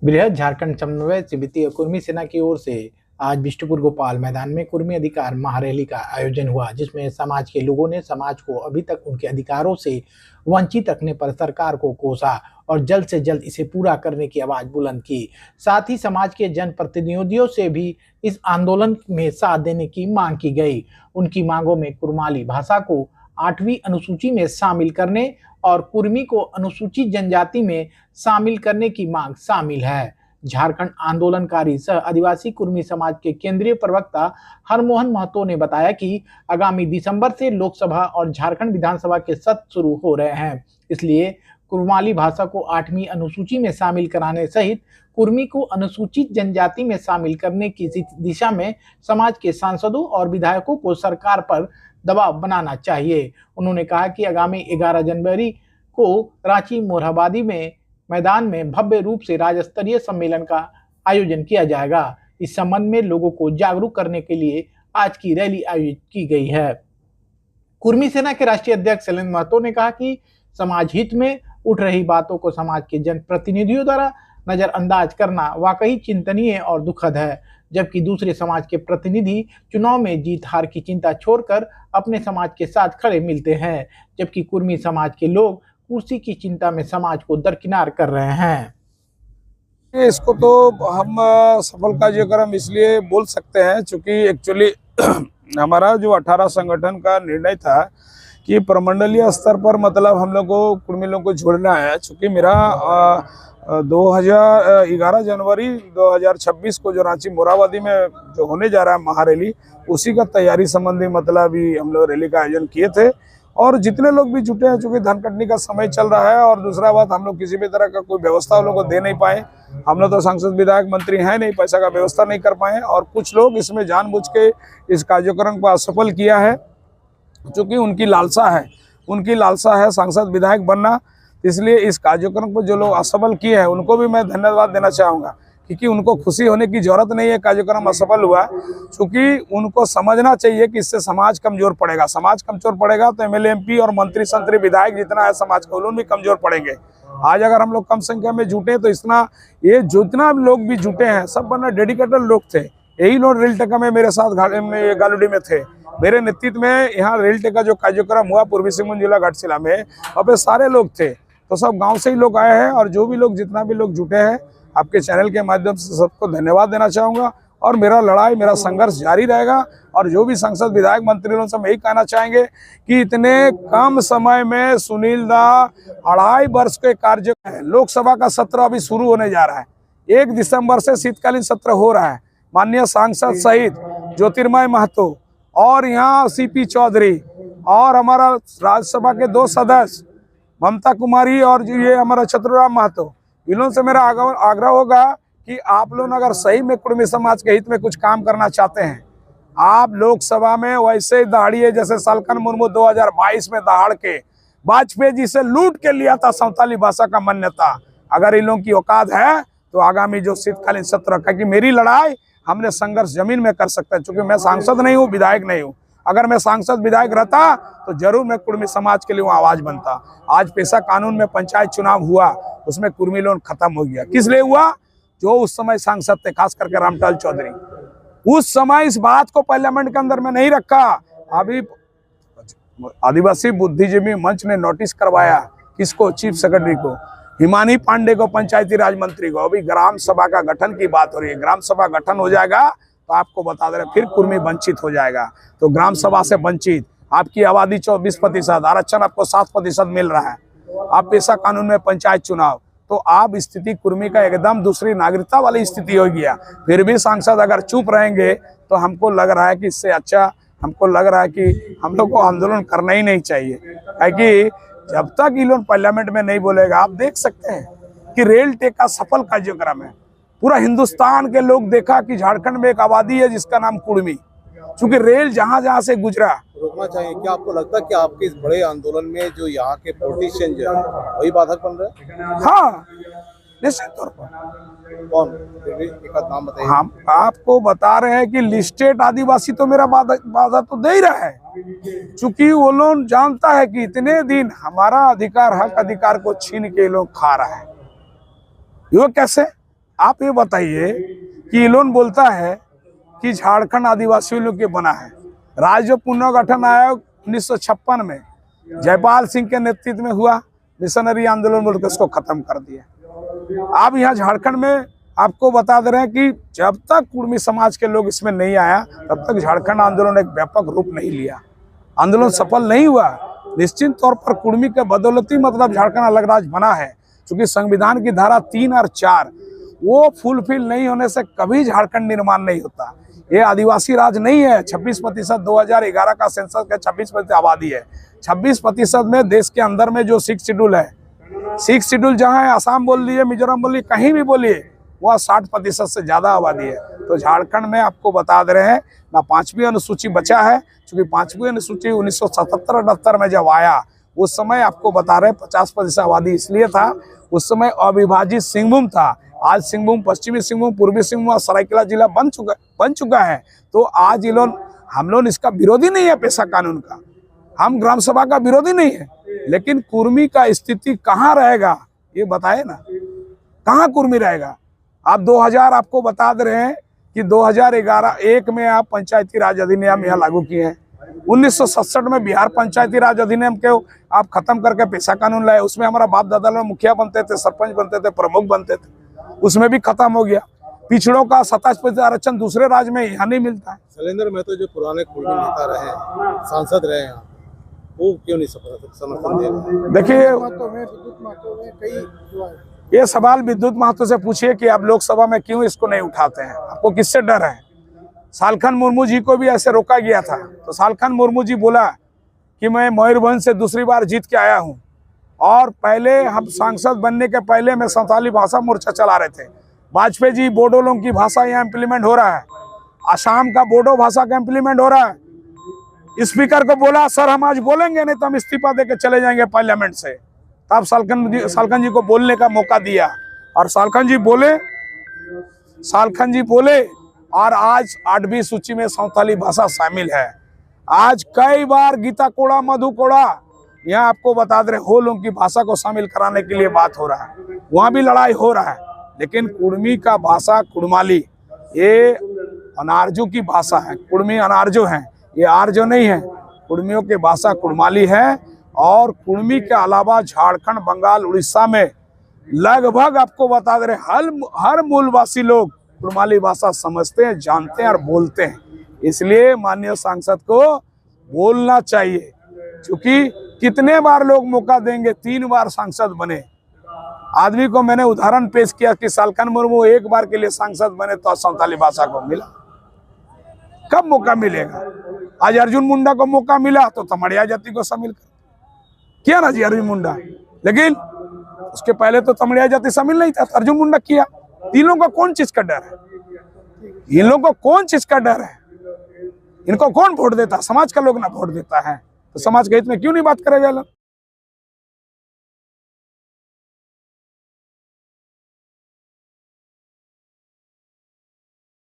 बृहद झारखंड समन्वय समिति और कुर्मी सेना की ओर से आज बिष्टुपुर गोपाल मैदान में कुर्मी अधिकार महारैली का आयोजन हुआ, जिसमें समाज के लोगों ने समाज को अभी तक उनके अधिकारों से वंचित रखने पर सरकार को कोसा और जल्द से जल्द इसे पूरा करने की आवाज बुलंद की। साथ ही समाज के जनप्रतिनिधियों से भी इस आंदोलन में साथ देने की मांग की गई। उनकी मांगों में कुर्माली भाषा को 8वीं अनुसूची में शामिल करने और कुर्मी को अनुसूचित जनजाति में शामिल करने की मांग शामिल है। झारखंड आंदोलनकारी सह आदिवासी कुर्मी समाज के केंद्रीय प्रवक्ता हरमोहन महतो ने बताया कि आगामी दिसंबर से लोकसभा और झारखंड विधानसभा के सत्र शुरू हो रहे हैं, इसलिए कुर्माली भाषा को 8वीं अनुसूची में शामिल कराने सहित कुर्मी को अनुसूचित जनजाति में शामिल करने की दिशा में समाज के सांसदों और विधायकों को सरकार पर दबाव बनाना चाहिए। उन्होंने कहा कि आगामी 11 जनवरी को रांची मोरहाबादी में मैदान में भव्य रूप से राज्य स्तरीय सम्मेलन का आयोजन किया जाएगा। इस संबंध में लोगों को जागरूक करने के लिए आज की रैली आयोजित की गई है। कुर्मी सेना के राष्ट्रीय अध्यक्ष शैलेंद्र महतो ने कहा कि समाज हित में उठ रही बातों को समाज के जनप्रतिनिधियों द्वारा नजरअंदाज करना वाकई चिंतनीय और दुखद है, जबकि दूसरे समाज के प्रतिनिधि चुनाव में जीत हार की चिंता छोड़कर अपने समाज के साथ खड़े मिलते हैं, जबकि कुर्मी समाज के लोग कुर्सी की चिंता में समाज को दरकिनार कर रहे हैं। इसको तो हम सफल कार्यक्रम इसलिए बोल सकते हैं क्योंकि एक्चुअली हमारा जो 18 संगठन का निर्णय था कि प्रमंडलीय स्तर पर मतलब हम लोग को कुर्मी लोगों को जोड़ना है। चूँकि मेरा 11 जनवरी 2026 को जो रांची मोरहाबादी में जो होने जा रहा है महारैली, उसी का तैयारी संबंधी मतलब भी हम लोग रैली का आयोजन किए थे और जितने लोग भी जुटे हैं, चूंकि धान कटनी का समय चल रहा है और दूसरा बात हम लोग किसी भी तरह का कोई व्यवस्था उन लोगों को दे नहीं पाए। हम लोग तो सांसद विधायक मंत्री हैं नहीं, पैसा का व्यवस्था नहीं कर पाए और कुछ लोग इसमें जानबूझ के इस कार्यक्रम को असफल किया है, चूँकि उनकी लालसा है सांसद विधायक बनना। इसलिए इस कार्यक्रम को जो लोग असफल किए हैं उनको भी मैं धन्यवाद देना चाहूँगा, क्योंकि उनको खुशी होने की जरूरत नहीं है कार्यक्रम असफल हुआ, क्योंकि उनको समझना चाहिए कि इससे समाज कमजोर पड़ेगा। समाज कमजोर पड़ेगा तो एमएलए एमपी और मंत्री संतरी विधायक जितना है समाज का, उन भी कमजोर पड़ेंगे। आज अगर हम लोग कम संख्या में जुटे तो ये जितना लोग भी जुटे हैं सब बना डेडिकेटेड लोग थे। यही लोग रेल टेका में मेरे साथ गालुडी में थे। मेरे नेतृत्व में यहाँ रेल टेका जो कार्यक्रम हुआ पूर्वी सिंहभूम जिला घाटशिला में, वहाँ पे सारे लोग थे, तो सब गाँव से ही लोग आए हैं और जो भी लोग जितना भी लोग जुटे हैं आपके चैनल के माध्यम से सबको धन्यवाद देना चाहूँगा। और मेरा संघर्ष जारी रहेगा और जो भी सांसद विधायक मंत्री लोगों से हम यही कहना चाहेंगे कि इतने कम समय में सुनील दा 2.5 वर्ष के कार्य लोकसभा का सत्र अभी शुरू होने जा रहा है। 1 दिसंबर से शीतकालीन सत्र हो रहा है। माननीय सांसद सहित ज्योतिर्मय महतो और यहाँ सीपी चौधरी और हमारा राज्यसभा के 2 सदस्य ममता कुमारी और जो ये हमारा चतुराम महतो, इन लोगों से मेरा आग्रह होगा कि आप लोग अगर सही में कुर्मी समाज के हित में कुछ काम करना चाहते हैं, आप लोकसभा में वैसे ही दहाड़िए जैसे सालकन मुर्मू 2022 में दहाड़ के वाजपेयी जी से लूट के लिया था संताली भाषा का मान्यता। अगर इन लोगों की औकात है तो आगामी जो शीतकालीन सत्र का, कि मेरी लड़ाई हमने संघर्ष जमीन में कर सकते हैं, क्योंकि मैं सांसद नहीं हूँ, विधायक नहीं हूँ। अगर मैं सांसद विधायक रहता तो जरूर मैं कुर्मी समाज के लिए आवाज बनता। आज पेशा कानून में पंचायत चुनाव हुआ, उसमें कुर्मी लोन खत्म हो गया। किस लिए हुआ? जो उस समय सांसद थे, खास करके रामटाल चौधरी, उस समय इस बात को पार्लियामेंट के अंदर में नहीं रखा। अभी आदिवासी बुद्धिजीवी मंच ने नोटिस करवाया किसको? चीफ सेक्रेटरी को, हिमानी पांडे को, पंचायती राज मंत्री को। अभी ग्राम सभा का गठन की बात हो रही है। ग्राम सभा गठन हो जाएगा तो आपको बता दे रहे फिर कुर्मी वंचित हो जाएगा। तो ग्राम सभा से वंचित, आपकी आबादी 24%, आरक्षण आपको 7% मिल रहा है, आप पेशा कानून में पंचायत चुनाव, तो आप स्थिति कुर्मी का एकदम दूसरी नागरिकता वाली स्थिति हो गया। फिर भी सांसद अगर चुप रहेंगे तो हमको लग रहा है कि इससे अच्छा हमको लग रहा है कि हम लोग को आंदोलन करना ही नहीं चाहिए, क्योंकि जब तक ये लोग पार्लियामेंट में नहीं बोलेगा। आप देख सकते हैं कि रेल टेका सफल कार्यक्रम है। पूरा हिंदुस्तान के लोग देखा कि झारखंड में एक आबादी है जिसका नाम कुर्मी, क्योंकि रेल जहां जहां से गुजरा। रोकना चाहिए। क्या आपको लगता है कि आपके इस बड़े आंदोलन में जो यहाँ के पॉलिटिशियन जो है वही बाधक बन रहे हैं? हाँ, निश्चित तौर पर। कौन? एक आध नाम बताइए। हम आपको बता रहे हैं कि लिस्टेड आदिवासी तो मेरा बाधा तो दे ही रहा है, क्योंकि वो लोग जानता है कि इतने दिन हमारा अधिकार, हक अधिकार को छीन के लोग खा रहा है। ये कैसे? आप ये बताइए कि इलोन बोलता है कि झारखंड आदिवासियों लोग के बना है। राज्य पुनर्गठन आयोग 1956 में जयपाल सिंह के नेतृत्व में हुआ, मिशनरी आंदोलन बोलकर उसको खत्म कर दिया। अब यहाँ झारखंड में आपको बता दे रहे हैं कि जब तक कुर्मी समाज के लोग इसमें नहीं आया तब तक झारखंड आंदोलन एक व्यापक रूप नहीं लिया, आंदोलन सफल नहीं हुआ। निश्चित तौर पर कुर्मी के बदौलती मतलब झारखंड अलग राज्य बना है, क्योंकि संविधान की धारा 3 और 4 वो फुलफिल नहीं होने से कभी झारखंड निर्माण नहीं होता। ये आदिवासी राज्य नहीं है। 26% 2011 का सेंसस का 26% आबादी है। 26% में देश के अंदर में जो 6 शेड्यूल है, 6 शेड्यूल जहाँ है, आसाम बोल लिए, मिजोरम बोलिए, कहीं भी बोलिए, वह 60% से ज्यादा आबादी है। तो झारखंड में आपको बता दे रहे हैं ना 5वीं अनुसूची बचा है, क्योंकि 5वीं अनुसूची 1977-78 में जब आया उस समय आपको बता रहे 50% आबादी इसलिए था, उस समय अविभाजित सिंहभूम था। आज सिंहभूम, पश्चिमी सिंहभूम, पूर्वी सिंहभूम और सरायकेला जिला बन चुका है। तो आज हम लोग इसका विरोधी नहीं है, पेशा कानून का, हम ग्राम सभा का विरोधी नहीं है, लेकिन कुर्मी का स्थिति कहाँ रहेगा ये बताए ना, कहाँ कुर्मी रहेगा। आप 2000 आपको बता दे रहे हैं कि 2011 में आप पंचायती राज अधिनियम यहाँ लागू किए हैं। 1967 में बिहार पंचायती राज अधिनियम के आप खत्म करके पेशा कानून लाए। उसमें हमारा बाप दादा लोग मुखिया बनते थे, सरपंच बनते थे, प्रमुख बनते थे, उसमें भी खत्म हो गया। पिछड़ों का 27% आरक्षण दूसरे राज्य में यहाँ नहीं मिलता है। शैलेंद्र महतो जो पुराने कुर्मी नेता रहे, सांसद रहे हैं, वो क्यों नहीं समर्थन दे रहे? देखिए, ये सवाल विद्युत महतो से पूछिए कि आप लोकसभा में क्यों इसको नहीं उठाते हैं, आपको किससे डर है। सालखन मुर्मू जी को भी ऐसे रोका गया था, तो सालखन मुर्मू जी बोला कि मैं मयूरभंज से दूसरी बार जीत के आया हूं, और पहले हम सांसद बनने के पहले मैं संथाली भाषा मोर्चा चला रहे थे। वाजपेयी जी, बोडो लोगों की भाषा यहाँ इम्प्लीमेंट हो रहा है, असम का बोडो भाषा का इम्प्लीमेंट हो रहा है। स्पीकर को बोला सर हम आज बोलेंगे, नहीं तो हम इस्तीफा देके चले जाएंगे पार्लियामेंट से। तब सालखन जी को बोलने का मौका दिया, और सालखन जी बोले, और आज 8वीं सूची में संथाली भाषा शामिल है। आज कई बार गीता कोड़ा, मधु कोड़ा, यहाँ आपको बता दे हो लोगों की भाषा को शामिल कराने के लिए बात हो रहा है, वहाँ भी लड़ाई हो रहा है। लेकिन कुर्मी का भाषा कुड़माली, ये अनारजो की भाषा है। कुर्मी अनारजो हैं, ये आर्जो नहीं है। कुर्मियों की भाषा कुड़माली है, और कुर्मी के अलावा झारखंड, बंगाल, उड़ीसा में लगभग आपको बता दे रहे हर मूलवासी लोग कुड़माली भाषा समझते हैं, जानते हैं और बोलते हैं। इसलिए माननीय सांसद को बोलना चाहिए, क्योंकि कितने बार लोग मौका देंगे, 3 बार सांसद बने आदमी को। मैंने उदाहरण पेश किया कि सालखन मुर्मू 1 बार के लिए सांसद बने तो संथाली भाषा को मिला, कब मौका मिलेगा। आज अर्जुन मुंडा को मौका मिला तो तमड़िया जाति को शामिल किया ना जी अर्जुन मुंडा, लेकिन उसके पहले तो तमड़िया जाति शामिल नहीं था, तो अर्जुन मुंडा किया। इन लोगों को कौन चीज का डर है? इन लोगों को कौन चीज का डर है? इनको कौन वोट देता? समाज का लोग ना वोट देता है, तो समाज के हित में क्यों नहीं बात करेगा लोग?